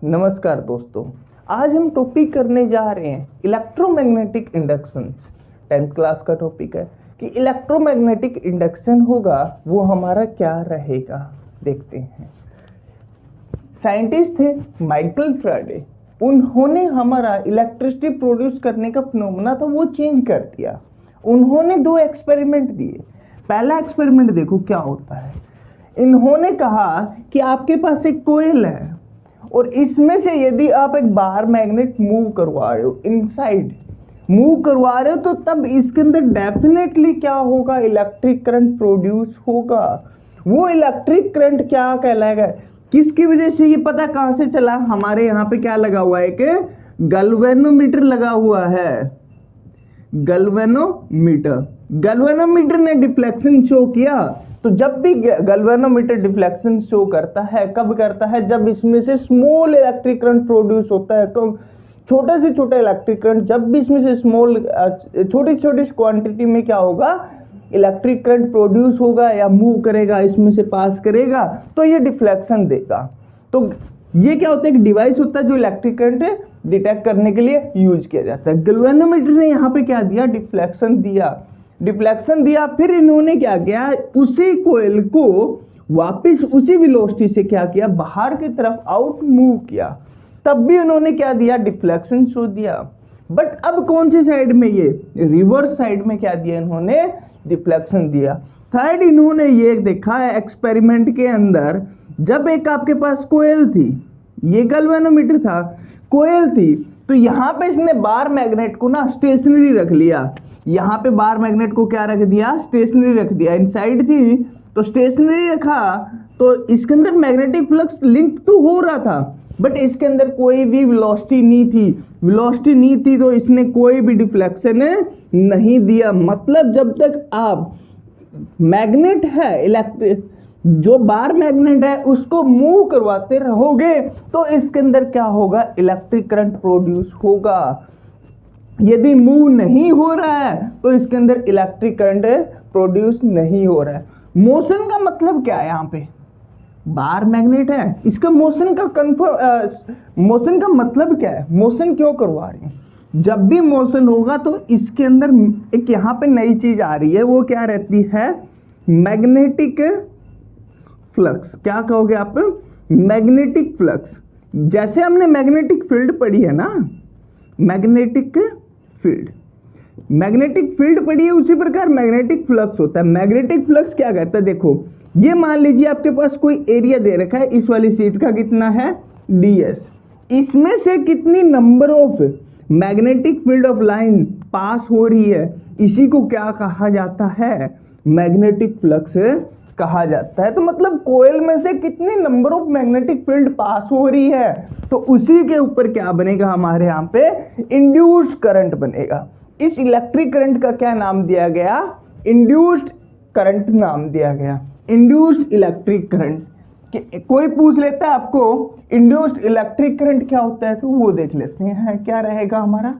नमस्कार दोस्तों, आज हम टॉपिक करने जा रहे हैं इलेक्ट्रोमैग्नेटिक इंडक्शन। 10th क्लास का टॉपिक है कि इलेक्ट्रोमैग्नेटिक इंडक्शन होगा वो हमारा क्या रहेगा। देखते हैं। साइंटिस्ट थे माइकल फैराडे। उन्होंने हमारा इलेक्ट्रिसिटी प्रोड्यूस करने का फिनोमेना था वो चेंज कर दिया। उन्होंने 2 एक्सपेरिमेंट दिए। पहला एक्सपेरिमेंट देखो क्या होता है। इन्होंने कहा कि आपके पास एक कोयल है और इसमें से यदि आप एक बाहर मैग्नेट मूव करवा रहे हो, इनसाइड मूव करवा रहे हो, तो तब इसके अंदर डेफिनेटली क्या होगा, इलेक्ट्रिक करंट प्रोड्यूस होगा। वो इलेक्ट्रिक करंट क्या कहलाएगा, किसकी वजह से, ये पता कहां से चला। हमारे यहाँ पे क्या लगा हुआ है कि गैल्वेनोमीटर लगा हुआ है। गैल्वेनोमीटर ने डिफ्लेक्शन शो किया। तो जब भी गैल्वेनोमीटर डिफ्लेक्शन शो करता है, कब करता है, जब इसमें से स्मॉल इलेक्ट्रिक करंट प्रोड्यूस होता है। तो छोटे से छोटा इलेक्ट्रिक करंट, जब भी इसमें से स्मॉल छोटी छोटी क्वांटिटी में क्या होगा, इलेक्ट्रिक करंट प्रोड्यूस होगा या मूव करेगा, इसमें से पास करेगा, तो ये डिफ्लेक्शन देगा। तो ये क्या होता है, एक डिवाइस होता है जो इलेक्ट्रिक करंट डिटेक्ट करने के लिए यूज किया जाता है। गैल्वेनोमीटर ने यहाँ पे क्या दिया, डिफ्लेक्शन दिया। फिर इन्होंने क्या किया, उसी कोयल को वापस उसी वेलोसिटी से क्या किया, बाहर की तरफ आउट मूव किया। तब भी उन्होंने क्या दिया, डिफ्लेक्शन शो दिया। बट अब कौन सी साइड में, ये रिवर्स साइड में क्या दिया इन्होंने, डिफ्लेक्शन दिया। थर्ड, इन्होंने ये देखा है एक्सपेरिमेंट के अंदर, जब एक आपके पास कोयल थी, ये गैल्वेनोमीटर था, कोयल थी, तो यहाँ पे इसने बार मैग्नेट को ना स्टेशनरी रख लिया। यहाँ पे बार मैग्नेट को क्या रख दिया, स्टेशनरी रख दिया। इनसाइड थी तो स्टेशनरी रखा, तो इसके अंदर मैग्नेटिक फ्लक्स लिंक तो हो रहा था, बट इसके अंदर कोई भी वेलोसिटी नहीं थी, तो इसने कोई भी डिफ्लेक्शन नहीं दिया। मतलब जब तक आप मैग्नेट है, इलेक्ट्रिक जो बार मैग्नेट है उसको मूव करवाते रहोगे, तो इसके अंदर क्या होगा, इलेक्ट्रिक करंट प्रोड्यूस होगा। यदि मूव नहीं हो रहा है तो इसके अंदर इलेक्ट्रिक करंट प्रोड्यूस नहीं हो रहा है। मोशन का मतलब क्या है, यहाँ पे बार मैग्नेट है, इसका मोशन का मतलब क्या है, मोशन क्यों करवा रहे हैं। जब भी मोशन होगा तो इसके अंदर एक यहाँ पे नई चीज आ रही है, वो क्या रहती है, मैग्नेटिक फ्लक्स। क्या कहोगे आप, मैग्नेटिक फ्लक्स। जैसे हमने मैग्नेटिक फील्ड पढ़ी है ना, मैग्नेटिक फील्ड पढ़ी है, उसी प्रकार मैग्नेटिक फ्लक्स होता है। मैग्नेटिक फ्लक्स क्या कहता है, देखो ये मान लीजिए आपके पास कोई एरिया दे रखा है, इस वाली शीट का कितना है, ds। इसमें से कितनी number of magnetic field of line pass हो रही है, इसी को क्या कहा जाता है, मैग्नेटिक फ्लक्स कहा जाता है। तो मतलब कोयल में से कितने नंबर ऑफ मैग्नेटिक फील्ड पास हो रही है, तो उसी के ऊपर क्या बनेगा, हमारे यहाँ पे इंड्यूस्ड करंट बनेगा। इस इलेक्ट्रिक करंट का क्या नाम दिया गया, इंड्यूस्ड करंट नाम दिया गया, इंड्यूस्ड इलेक्ट्रिक करंट। कोई पूछ लेता है आपको इंड्यूस्ड इलेक्ट्रिक करंट क्या होता है, तो वो देख लेते हैं क्या रहेगा हमारा,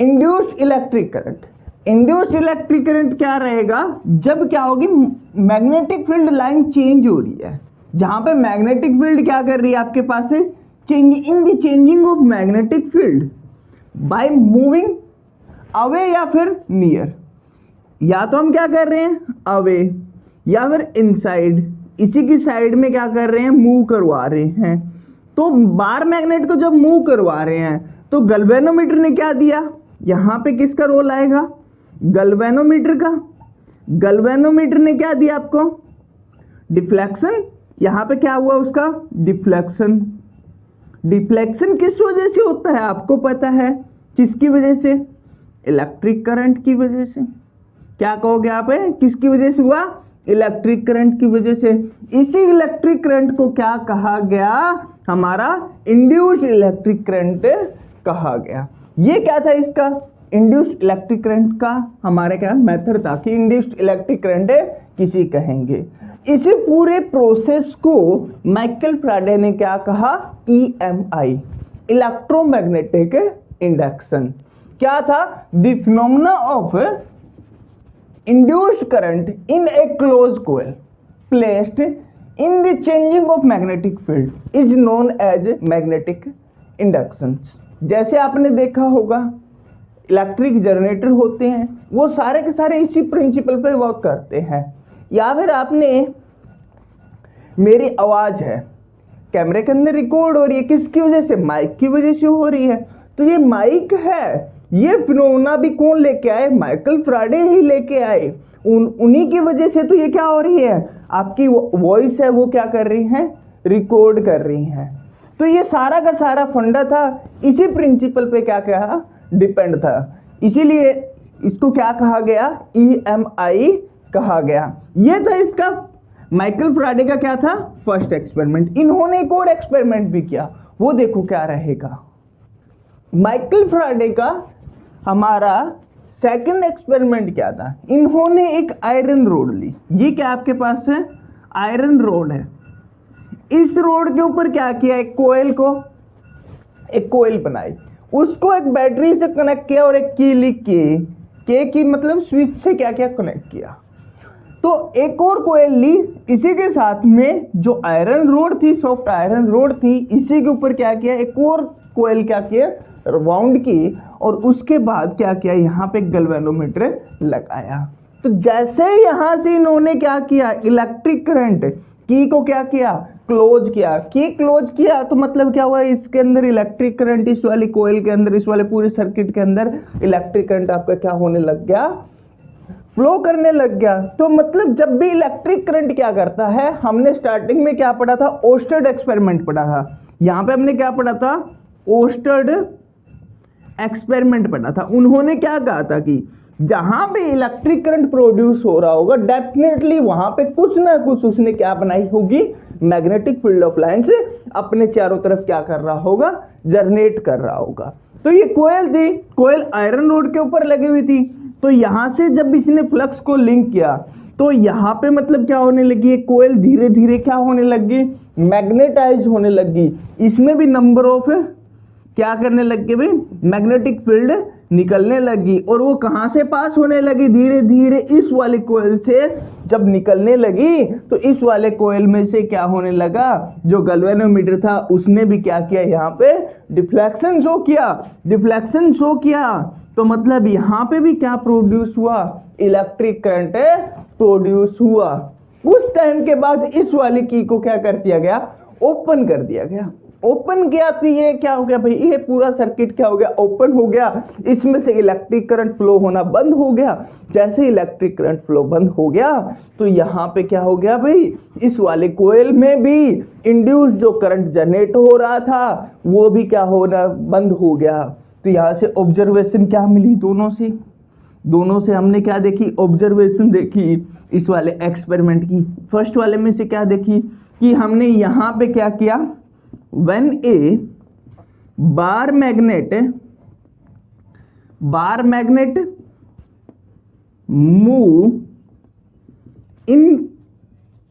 induced electric current. Induced electric current क्या रहेगा, जब क्या होगी, मैग्नेटिक फील्ड लाइन चेंज हो रही है। जहां पे मैग्नेटिक फील्ड क्या कर रही है आपके पास है, changing of magnetic field by moving away या फिर नियर। या तो हम क्या कर रहे हैं, अवे, या फिर इनसाइड, इसी की साइड में क्या कर रहे हैं, मूव करवा रहे हैं। तो बार मैग्नेट को जब मूव करवा रहे हैं तो गैल्वेनोमीटर ने क्या दिया, यहां पे किसका रोल आएगा, गैल्वेनोमीटर का। गैल्वेनोमीटर ने क्या दिया आपको, डिफ्लेक्शन। यहां पे क्या हुआ उसका, डिफ्लेक्शन। डिफ्लेक्शन किस वजह से होता है आपको पता है, किसकी वजह से, इलेक्ट्रिक करंट की वजह से। क्या कहोगे आप, किसकी वजह से हुआ, इलेक्ट्रिक करंट की वजह से। इसी इलेक्ट्रिक करंट को क्या कहा गया, हमारा इंड्यूस्ड इलेक्ट्रिक करंट कहा गया। ये क्या था इसका, इंड्यूस्ड इलेक्ट्रिक करंट का हमारे क्या मेथड था कि इंड्यूस्ड इलेक्ट्रिक करंट किसी कहेंगे। इसी पूरे प्रोसेस को माइकल फैराडे ने क्या कहा, EMI, इलेक्ट्रोमैग्नेटिक इंडक्शन। क्या था, the phenomena of induced current in a close coil placed in the changing of magnetic field is known as magnetic induction. जैसे आपने देखा होगा इलेक्ट्रिक जनरेटर होते हैं, वो सारे के सारे इसी प्रिंसिपल पे वर्क करते हैं। या फिर आपने, मेरी आवाज़ है कैमरे के अंदर रिकॉर्ड हो रही है, किसकी वजह से? माइक की वजह से हो रही है। तो ये माइक है, ये फिनोमेना भी कौन लेके आए? माइकल फैराडे ही लेके आए। उन्हीं की वजह से तो ये क्या हो रही है, आपकी वॉइस है वो क्या कर रही है? रिकॉर्ड कर रही हैं। तो ये सारा का सारा फंडा था, इसी प्रिंसिपल पे क्या कहा? डिपेंड था। इसीलिए इसको क्या कहा गया? EMI कहा गया। ये था इसका माइकल फैराडे का क्या था? First experiment. इन्होंने एक और एक्सपेरिमेंट भी किया, वो देखो क्या रहेगा। माइकल फैराडे का हमारा सेकंड एक्सपेरिमेंट क्या था? इन्होंने एक आयरन रोड ली। ये क्या आपके पास है? आयरन रोड है। इस रोड के ऊपर क्या किया? एक कोयल बनाई, उसको एक बैटरी से कनेक्ट किया और एक की लिख की मतलब स्विच से क्या किया? कनेक्ट किया। तो एक और कोयल ली, इसी के साथ में जो आयरन रोड थी, सॉफ्ट आयरन रोड थी, इसी के ऊपर क्या किया? एक और कोयल क्या किया? राउंड की, और उसके बाद क्या किया? यहाँ पे गैल्वेनोमीटर लगाया। तो जैसे ही यहाँ से इन्होंने क्या किया? इलेक्ट्रिक करंट की को क्या किया? क्लोज किया। की क्लोज किया तो मतलब क्या हुआ? इसके अंदर इलेक्ट्रिक करंट, इस वाली कोयल के अंदर, इस वाले पूरे सर्किट के अंदर इलेक्ट्रिक करंट आपका क्या होने लग गया? फ्लो करने लग गया। तो मतलब जब भी इलेक्ट्रिक करंट क्या करता है, हमने स्टार्टिंग में क्या पढ़ा था? ओस्टर्ड एक्सपेरिमेंट पढ़ा था। यहाँ पे हमने क्या पढ़ा था? ओस्टर्ड एक्सपेरिमेंट पढ़ा था। उन्होंने क्या कहा था कि जहां पे इलेक्ट्रिक करंट प्रोड्यूस हो रहा होगा, डेफिनेटली वहां पे कुछ ना कुछ उसने क्या बनाई होगी? मैग्नेटिक फील्ड ऑफ लाइन से अपने चारों तरफ क्या कर रहा होगा? जनरेट कर रहा होगा। तो ये कोयल थी, कोयल आयरन रोड के ऊपर लगी हुई थी। तो यहां से जब इसने फ्लक्स को लिंक किया तो यहाँ पे मतलब क्या होने लगी? कोयल धीरे धीरे क्या होने लगी? मैग्नेटाइज होने लगी। इसमें भी नंबर ऑफ क्या करने लग गए भाई? मैग्नेटिक फील्ड निकलने लगी। और वो कहाँ से पास होने लगी? धीरे धीरे इस वाले कोयल से जब निकलने लगी तो इस वाले कोयल में से क्या होने लगा? जो गैल्वेनोमीटर था उसने भी क्या किया? यहाँ पे डिफ्लेक्शन शो किया। डिफ्लेक्शन शो किया तो मतलब यहाँ पे भी क्या प्रोड्यूस हुआ? इलेक्ट्रिक करंट प्रोड्यूस हुआ। उस टाइम के बाद इस वाली की को क्या कर दिया गया? ओपन कर दिया गया। ओपन किया तो ये क्या हो गया भाई? ये पूरा सर्किट क्या हो गया? ओपन हो गया। इसमें से इलेक्ट्रिक करंट फ्लो होना बंद हो गया। जैसे इलेक्ट्रिक करंट फ्लो बंद हो गया तो यहाँ पे क्या हो गया भाई? इस वाले कोयल में भी इंड्यूस जो करंट जनरेट हो रहा था वो भी क्या होना बंद हो गया। तो यहाँ से ऑब्जर्वेशन क्या मिली? दोनों से हमने क्या देखी? ऑब्जर्वेशन देखी इस वाले एक्सपेरिमेंट की। फर्स्ट वाले में से क्या देखी कि हमने यहाँ पे क्या किया? When a bar magnet move in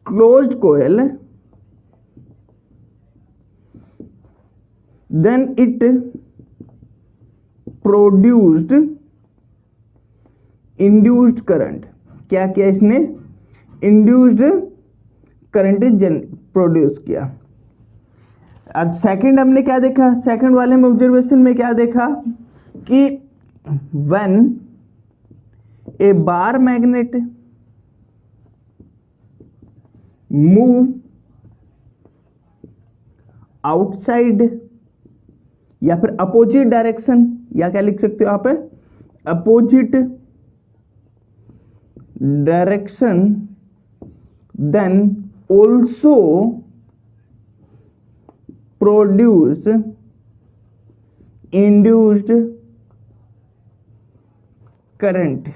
closed coil, then it produced induced current। क्या किया इसने? induced current प्रोड्यूस किया। अब सेकंड हमने क्या देखा? सेकंड वाले में ऑब्जर्वेशन में क्या देखा कि when a bar magnet move outside या फिर अपोजिट डायरेक्शन, या क्या लिख सकते हो आप? Opposite direction, then also produce induced current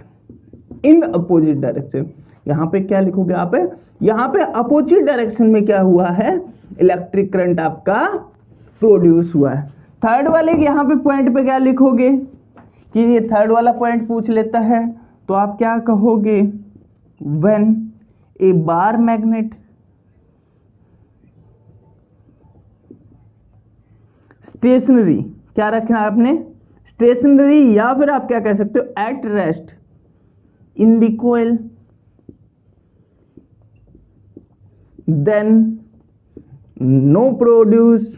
in opposite direction. यहां पे क्या लिखोगे आप? यहां पे अपोजिट डायरेक्शन में क्या हुआ है? इलेक्ट्रिक करंट आपका प्रोड्यूस हुआ है। थर्ड वाले यहां पे पॉइंट पे क्या लिखोगे कि ये थर्ड वाला पॉइंट पूछ लेता है तो आप क्या कहोगे? When a bar magnet stationary, क्या रखना है आपने? स्टेशनरी, या फिर आप क्या कह सकते हो? At rest in the coil, then no produce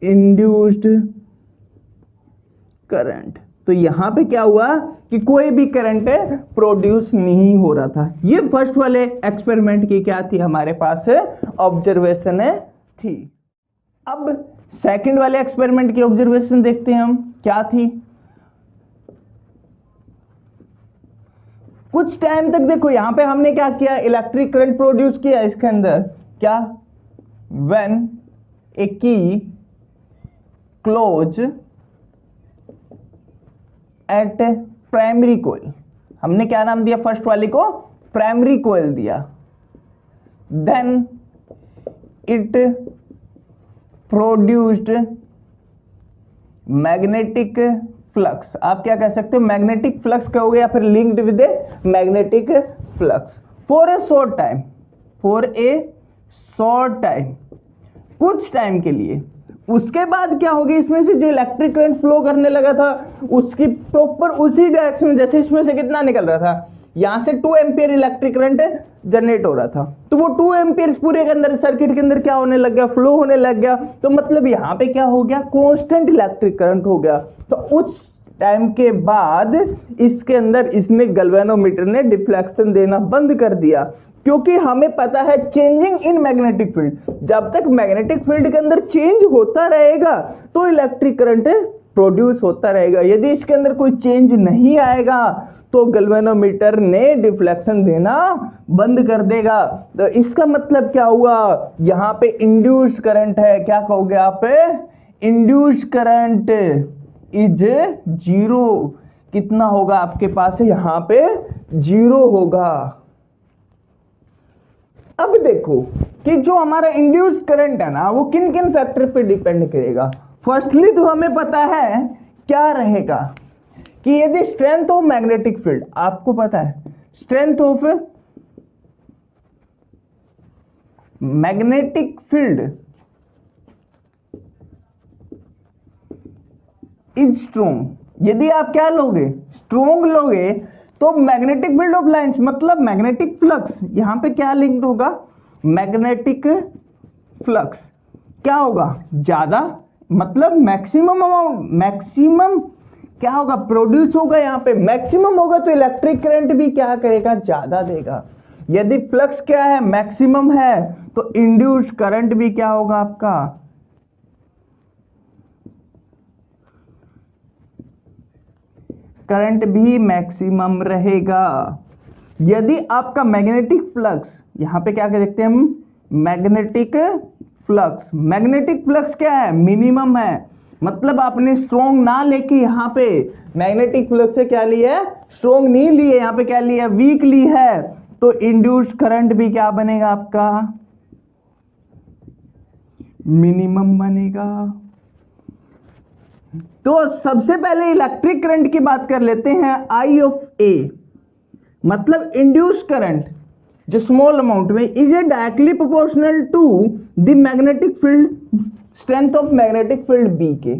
induced current. तो यहां पे क्या हुआ कि कोई भी करंट प्रोड्यूस नहीं हो रहा था। ये फर्स्ट वाले एक्सपेरिमेंट की क्या थी, हमारे पास ऑब्जर्वेशन थी। अब सेकंड वाले एक्सपेरिमेंट की ऑब्जर्वेशन देखते हैं हम, क्या थी। कुछ टाइम तक देखो यहां पे हमने क्या किया, इलेक्ट्रिक करंट प्रोड्यूस किया इसके अंदर, क्या, व्हेन ए की क्लोज एट प्राइमरी कोइल, हमने क्या नाम दिया फर्स्ट वाली को, प्राइमरी कोइल दिया। Then it produced magnetic flux, आप क्या कह सकते हो, मैग्नेटिक फ्लक्स कहोगे या फिर linked with a magnetic flux for a short time, for a short time, कुछ टाइम के लिए। उसके बाद क्या होगी, इसमें से जो इलेक्ट्रिक करंट फ्लो करने लगा था उसकी प्रॉपर उसी डायरेक्शन में, जैसे इसमें से कितना निकल रहा था, यहां से 2 एम्पियर इलेक्ट्रिक करंट जनरेट हो रहा था, तो वो 2 एम्पियर पूरे के अंदर सर्किट के अंदर क्या होने लग गया, फ्लो होने लग गया। तो मतलब यहां पे क्या हो गया, कांस्टेंट इलेक्ट्रिक करंट हो गया। तो उस टाइम के बाद इसके अंदर इसने गैल्वेनोमीटर ने डिफ्लेक्शन देना बंद कर दिया, क्योंकि हमें पता है चेंजिंग इन मैग्नेटिक फील्ड, जब तक मैग्नेटिक फील्ड के अंदर चेंज होता रहेगा तो इलेक्ट्रिक करंट प्रोड्यूस होता रहेगा। यदि इसके अंदर कोई चेंज नहीं आएगा तो गैल्वेनोमीटर ने डिफ्लेक्शन देना बंद कर देगा। तो इसका मतलब क्या हुआ, यहां पे इंड्यूस्ड करंट है, क्या कहोगे आप, इंड्यूस्ड करंट इज 0, कितना होगा आपके पास, यहां पे 0 होगा। अब देखो कि जो हमारा इंड्यूस्ड करंट है ना, वो किन किन फैक्टर पे डिपेंड करेगा। फर्स्टली तो हमें पता है क्या रहेगा कि यदि स्ट्रेंथ ऑफ मैग्नेटिक फील्ड, आपको पता है strength of magnetic field is strong, यदि आप क्या लोगे, स्ट्रोंग लोगे, तो मैग्नेटिक फील्ड ऑफ लाइंस मतलब मैग्नेटिक फ्लक्स, यहां पे क्या लिंक्ड होगा, मैग्नेटिक फ्लक्स क्या होगा, ज्यादा, मतलब मैक्सिमम अमाउंट, मैक्सिमम क्या होगा, प्रोड्यूस होगा, यहां पे मैक्सिमम होगा तो इलेक्ट्रिक करंट भी क्या करेगा, ज्यादा देगा। यदि फ्लक्स क्या है, मैक्सिमम है, तो इंड्यूस्ड करंट भी क्या होगा आपका, करंट भी मैक्सिमम रहेगा। यदि आपका मैग्नेटिक फ्लक्स, यहां पे क्या कह देखते हैं हम, मैग्नेटिक फ्लक्स, मैग्नेटिक फ्लक्स क्या है, मिनिमम है, मतलब आपने स्ट्रॉन्ग ना लेके यहां पे मैग्नेटिक फ्लक्स से क्या लिया है, स्ट्रॉन्ग नहीं लिए, यहां पे क्या लिया, वीक ली है, तो इंड्यूस्ड करंट भी क्या बनेगा आपका, मिनिमम बनेगा। तो सबसे पहले इलेक्ट्रिक करंट की बात कर लेते हैं, आई ऑफ ए मतलब इंड्यूस्ड करंट जो स्मॉल अमाउंट में is a directly proportional to the magnetic field strength of magnetic field B के।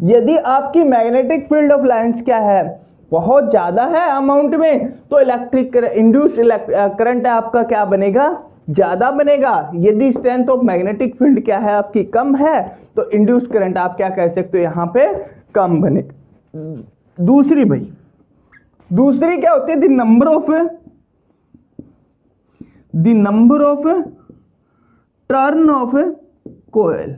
यदि आपकी मैग्नेटिक फील्ड ऑफ लाइंस क्या है, बहुत ज्यादा है अमाउंट में, तो इलेक्ट्रिक इंड्यूस्ड करंट आपका क्या बनेगा, ज्यादा बनेगा। यदि स्ट्रेंथ ऑफ मैग्नेटिक फील्ड क्या है आपकी कम है, तो इंड्यूस्ड करंट आप क्या कह सकते हो, यहां पे कम बनेगा। दूसरी भाई, दूसरी क्या होती है, the number of turn of coil.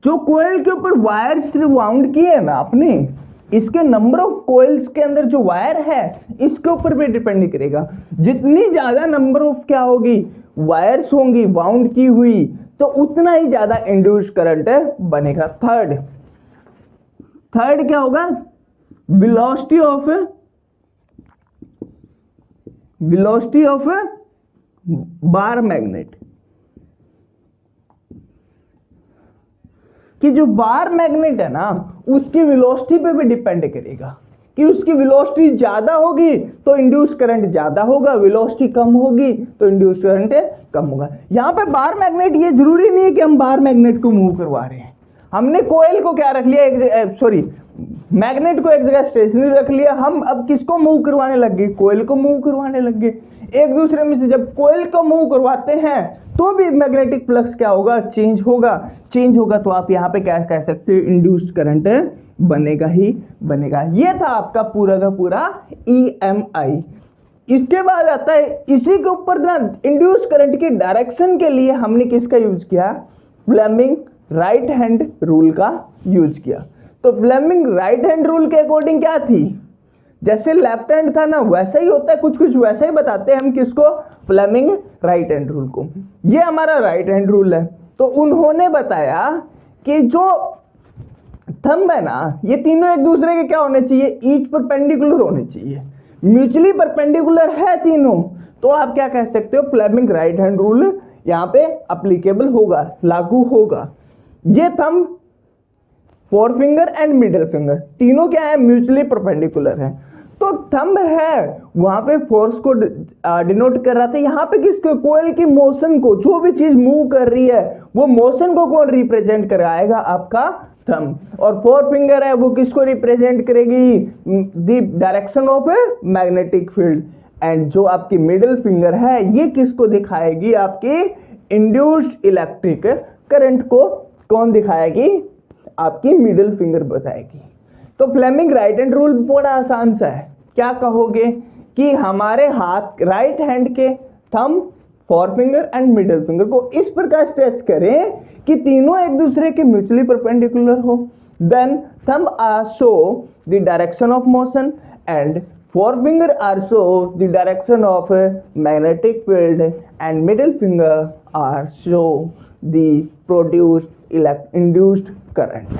जो कोयल के ऊपर वायर्स वाउंड किए हैं ना आपने, इसके नंबर ऑफ कोयल्स के अंदर जो वायर है इसके ऊपर भी डिपेंड करेगा। जितनी ज्यादा नंबर ऑफ क्या होगी, वायर्स होंगी वाउंड की हुई, तो उतना ही ज्यादा इंड्यूस्ड करंट बनेगा। थर्ड क्या होगा, वेलोसिटी ऑफ बार मैग्नेट, कि जो बार मैग्नेट है ना उसकी वेलोसिटी पे भी डिपेंड करेगा, कि उसकी वेलोसिटी ज्यादा होगी तो इंड्यूस्ड करंट ज्यादा होगा, वेलोसिटी कम होगी तो इंड्यूस्ड करंट कम होगा। यहां पे बार मैग्नेट, ये जरूरी नहीं है कि हम बार मैग्नेट को मूव करवा रहे हैं, हमने कोयल को क्या रख लिया, सॉरी मैग्नेट को एक जगह स्टेशनरी रख लिया, हम अब किसको मूव करवाने लग गए, कोयल को मूव करवाने लग गए। एक दूसरे में से जब कोयल को मूव करवाते हैं तो भी मैग्नेटिक फ्लक्स क्या होगा, चेंज होगा। चेंज होगा तो आप यहाँ पे क्या कह सकते हो, इंड्यूस्ड करंट बनेगा ही बनेगा। ये था आपका पूरा का पूरा EMI। इसके बाद आता है इसी के ऊपर ना इंड्यूस करंट के डायरेक्शन के लिए हमने किसका यूज किया, फ्लेमिंग राइट हैंड रूल का यूज किया। तो फ्लेमिंग राइट हैंड रूल के अकॉर्डिंग क्या थी, जैसे लेफ्ट हैंड था ना वैसा ही होता है, कुछ कुछ वैसा ही बताते हैं हम किसको, फ्लेमिंग राइट हैंड रूल को। ये हमारा राइट हैंड रूल है। तो उन्होंने बताया कि जो थंब है ना, ये तीनों एक दूसरे के क्या होने चाहिए, ईच परपेंडिकुलर होने चाहिए, म्यूचुअली परपेंडिकुलर है तीनों। तो आप क्या कह सकते हो, फ्लेमिंग राइट हैंड रूल यहाँ पे अप्लीकेबल होगा, लागू होगा। ये thumb, four finger and middle finger तीनों क्या है, म्यूचुअली परपेंडिकुलर है। तो थंब है वहां पे फोर्स को डिनोट कर रहा था, यहाँ पे किसको, कोयल की मोशन को, जो भी चीज मूव कर रही है वो मोशन को कौन रिप्रेजेंट कराएगा, आपका थंब। और फोर फिंगर है वो किसको रिप्रेजेंट करेगी, the direction of magnetic field. And जो आपकी मिडिल फिंगर है ये किसको दिखाएगी, आपकी इंड्यूस्ड इलेक्ट्रिक करंट को कौन दिखाएगी, आपकी मिडिल फिंगर बताएगी। तो फ्लेमिंग राइट हैंड रूल बड़ा आसान सा है, क्या कहोगे कि हमारे हाथ राइट हैंड के thumb, four finger and middle finger को इस प्रकार स्ट्रेच करें कि तीनों एक दूसरे के म्यूचुअली परपेंडिकुलर हो। Then thumb are show the direction of motion and four finger are show the direction of magnetic field and middle finger are show the produced induced current.